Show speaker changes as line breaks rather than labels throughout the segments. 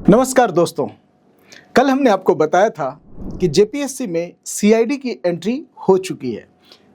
नमस्कार दोस्तों, कल हमने आपको बताया था कि जेपीएससी में सीआईडी की एंट्री हो चुकी है।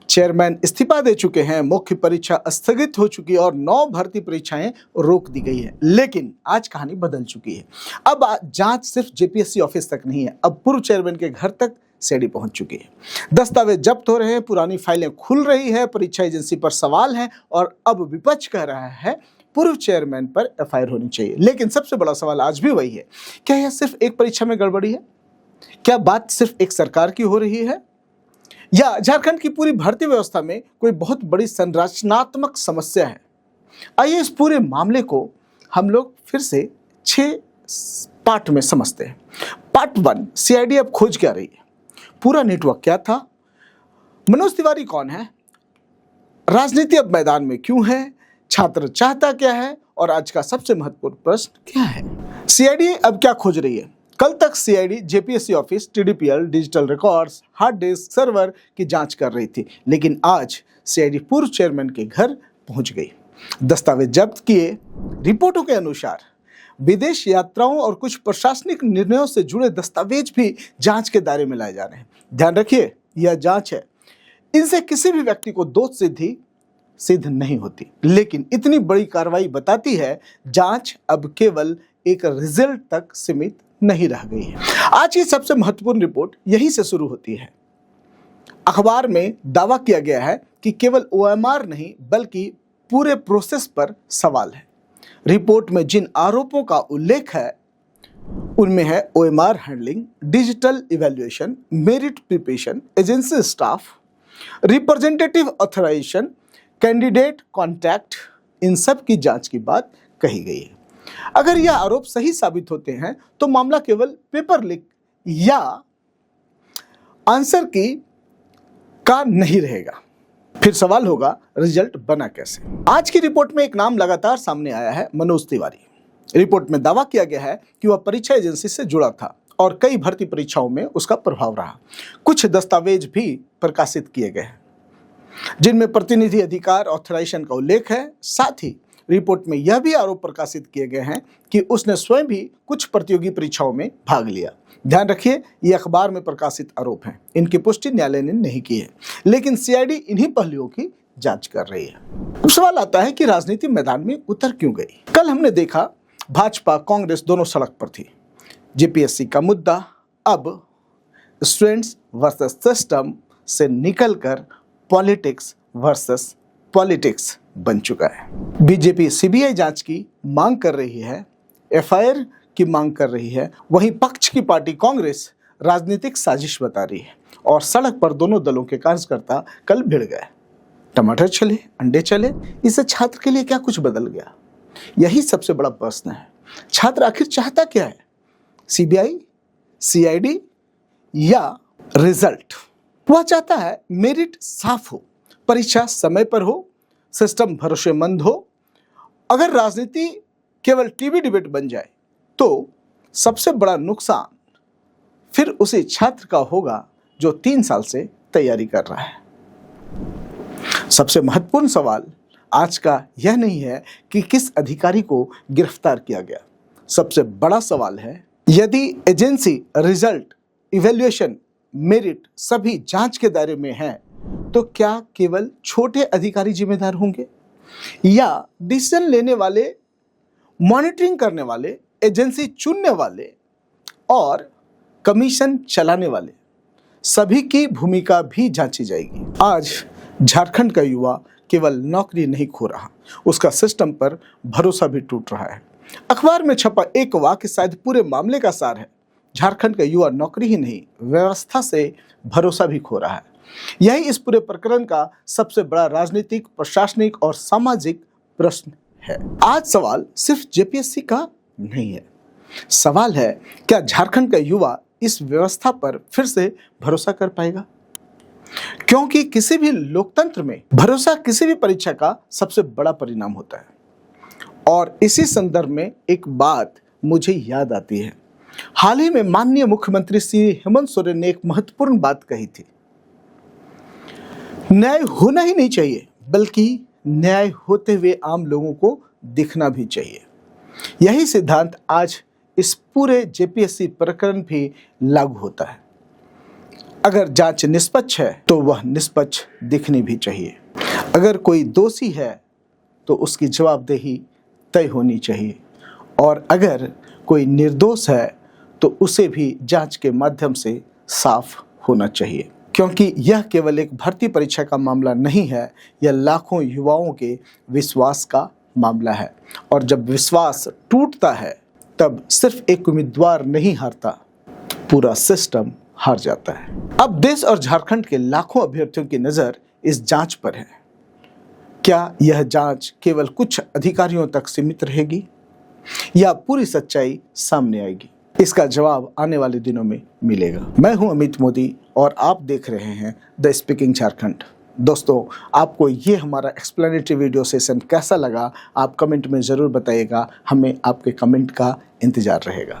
चेयरमैन इस्तीफा दे चुके हैं, मुख्य परीक्षा स्थगित हो चुकी है और 9 भर्ती परीक्षाएं रोक दी गई है। लेकिन आज कहानी बदल चुकी है। अब जांच सिर्फ जेपीएससी ऑफिस तक नहीं है, अब पूर्व चेयरमैन के घर तक सीआईडी पहुंच चुकी है। दस्तावेज जब्त हो रहे हैं, पुरानी फाइलें खुल रही है, परीक्षा एजेंसी पर सवाल है और अब विपक्ष कह रहा है पूर्व चेयरमैन पर एफआईआर होनी चाहिए। लेकिन सबसे बड़ा सवाल आज भी वही है, क्या यह सिर्फ एक परीक्षा में गड़बड़ी है? क्या बात सिर्फ एक सरकार की हो रही है, या झारखंड की पूरी भर्ती व्यवस्था में कोई बहुत बड़ी संरचनात्मक समस्या है? आइए इस पूरे मामले को हम लोग फिर से 6 पार्ट में समझते हैं। पार्ट 1, सीआईडी अब खोज क्या रही है, पूरा नेटवर्क क्या था, मनोज तिवारी कौन है, राजनीति अब मैदान में क्यों है, छात्र चाहता क्या है और आज का सबसे महत्वपूर्ण प्रश्न क्या है। सीआईडी अब क्या खोज रही है? कल तक CID JPSC office, TDPL, digital records, hard disk, server की जांच कर रही थी, लेकिन आज सीआईडी पूर्व चेयरमैन के घर पहुंच गई। दस्तावेज जब्त किए। रिपोर्टों के अनुसार विदेश यात्राओं और कुछ प्रशासनिक निर्णयों से जुड़े दस्तावेज भी जांच के दायरे में लाए जा रहे हैं। ध्यान रखिए, यह जांच है, इनसे किसी भी व्यक्ति को दोष सिद्ध नहीं होती, लेकिन इतनी बड़ी कार्रवाई बताती है जांच अब केवल एक रिजल्ट तक सीमित नहीं रह गई है। आज की सबसे महत्वपूर्ण रिपोर्ट यहीं से शुरू होती है। अखबार में दावा किया गया है कि केवल ओएमआर नहीं बल्कि पूरे प्रोसेस पर सवाल है। रिपोर्ट में जिन आरोपों का उल्लेख है उनमें है OMR handling, digital evaluation, merit preparation, agency staff, representative authorization, candidate contact, इन सब की जांच की बात कही गई है। अगर यह आरोप सही साबित होते हैं तो मामला केवल पेपर लीक या आंसर की का नहीं रहेगा। फिर सवाल होगा, रिजल्ट बना कैसे? आज की रिपोर्ट में एक नाम लगातार सामने आया है, मनोज तिवारी। रिपोर्ट में दावा किया गया है कि वह परीक्षा एजेंसी से जुड़ा था और कई भर्ती परीक्षाओं में उसका प्रभाव रहा। कुछ दस्तावेज भी प्रकाशित किए गए हैं जिनमें प्रतिनिधि अधिकार ऑथराइजेशन का उल्लेख है। साथ ही रिपोर्ट में यह भी आरोप प्रकाशित किए गए हैं कि उसने स्वयं भी कुछ प्रतियोगी परीक्षाओं में भाग लिया। ध्यान रखिए, ये अखबार में प्रकाशित आरोप हैं, इनकी पुष्टि न्यायालय ने नहीं की है, लेकिन सीआईडी इन्हीं पहलुओं की जांच कर रही है। अब सवाल आता है कि राजनीति मैदान में उतर क्यों गई? कल हमने देखा भाजपा कांग्रेस दोनों सड़क पर थी। जेपीएससी का मुद्दा अब स्टूडेंट्स वर्सेस सिस्टम से निकलकर पॉलिटिक्स वर्सेस पॉलिटिक्स बन चुका है। बीजेपी सीबीआई जांच की मांग कर रही है, एफआईआर की मांग कर रही है, वहीं पक्ष की पार्टी कांग्रेस राजनीतिक साजिश बता रही है और सड़क पर दोनों दलों के कार्यकर्ता कल भिड़ गए। टमाटर चले, अंडे चले, इससे छात्र के लिए क्या कुछ बदल गया? यही सबसे बड़ा प्रश्न है। छात्र आखिर चाहता क्या है, सीबीआई, सीआईडी या रिजल्ट? वह चाहता है मेरिट साफ हो, परीक्षा समय पर हो, सिस्टम भरोसेमंद हो। अगर राजनीति केवल टीवी डिबेट बन जाए तो सबसे बड़ा नुकसान फिर उसी छात्र का होगा जो 3 साल से तैयारी कर रहा है। सबसे महत्वपूर्ण सवाल आज का यह नहीं है कि किस अधिकारी को गिरफ्तार किया गया। सबसे बड़ा सवाल है, यदि एजेंसी, रिजल्ट, इवैल्यूएशन, मेरिट सभी जांच के दायरे में है तो क्या केवल छोटे अधिकारी जिम्मेदार होंगे, या डिसीजन लेने वाले, मॉनिटरिंग करने वाले, एजेंसी चुनने वाले और कमीशन चलाने वाले सभी की भूमिका भी जांची जाएगी? आज झारखंड का युवा केवल नौकरी नहीं खो रहा, उसका सिस्टम पर भरोसा भी टूट रहा है। अखबार में छपा एक वाक्य शायद पूरे मामले का सार है। झारखंड का युवा नौकरी ही नहीं, व्यवस्था से भरोसा भी खो रहा है। यही इस पूरे प्रकरण का सबसे बड़ा राजनीतिक, प्रशासनिक और सामाजिक प्रश्न है। आज सवाल सिर्फ जेपीएससी का नहीं है, सवाल है क्या झारखंड का युवा इस व्यवस्था पर फिर से भरोसा कर पाएगा? क्योंकि किसी भी लोकतंत्र में भरोसा किसी भी परीक्षा का सबसे बड़ा परिणाम होता है। और इसी संदर्भ में एक बात मुझे याद आती है। हाल ही में माननीय मुख्यमंत्री श्री हेमंत सोरेन ने एक महत्वपूर्ण बात कही थी, न्याय होना ही नहीं चाहिए बल्कि न्याय होते हुए आम लोगों को दिखना भी चाहिए। यही सिद्धांत आज इस पूरे जेपीएससी प्रकरण भी लागू होता है। अगर जांच निष्पक्ष है तो वह निष्पक्ष दिखनी भी चाहिए। अगर कोई दोषी है तो उसकी जवाबदेही तय होनी चाहिए, और अगर कोई निर्दोष है तो उसे भी जांच के माध्यम से साफ होना चाहिए, क्योंकि यह केवल एक भर्ती परीक्षा का मामला नहीं है, यह लाखों युवाओं के विश्वास का मामला है। और जब विश्वास टूटता है तब सिर्फ एक उम्मीदवार नहीं हारता, पूरा सिस्टम हार जाता है। अब देश और झारखंड के लाखों अभ्यर्थियों की नज़र इस जांच पर है। क्या यह जांच केवल कुछ अधिकारियों तक सीमित रहेगी या पूरी सच्चाई सामने आएगी? इसका जवाब आने वाले दिनों में मिलेगा। मैं हूं अमित मोदी और आप देख रहे हैं द स्पीकिंग झारखंड। दोस्तों, आपको ये हमारा एक्सप्लेनेटरी वीडियो सेशन कैसा लगा, आप कमेंट में ज़रूर बताइएगा। हमें आपके कमेंट का इंतज़ार रहेगा।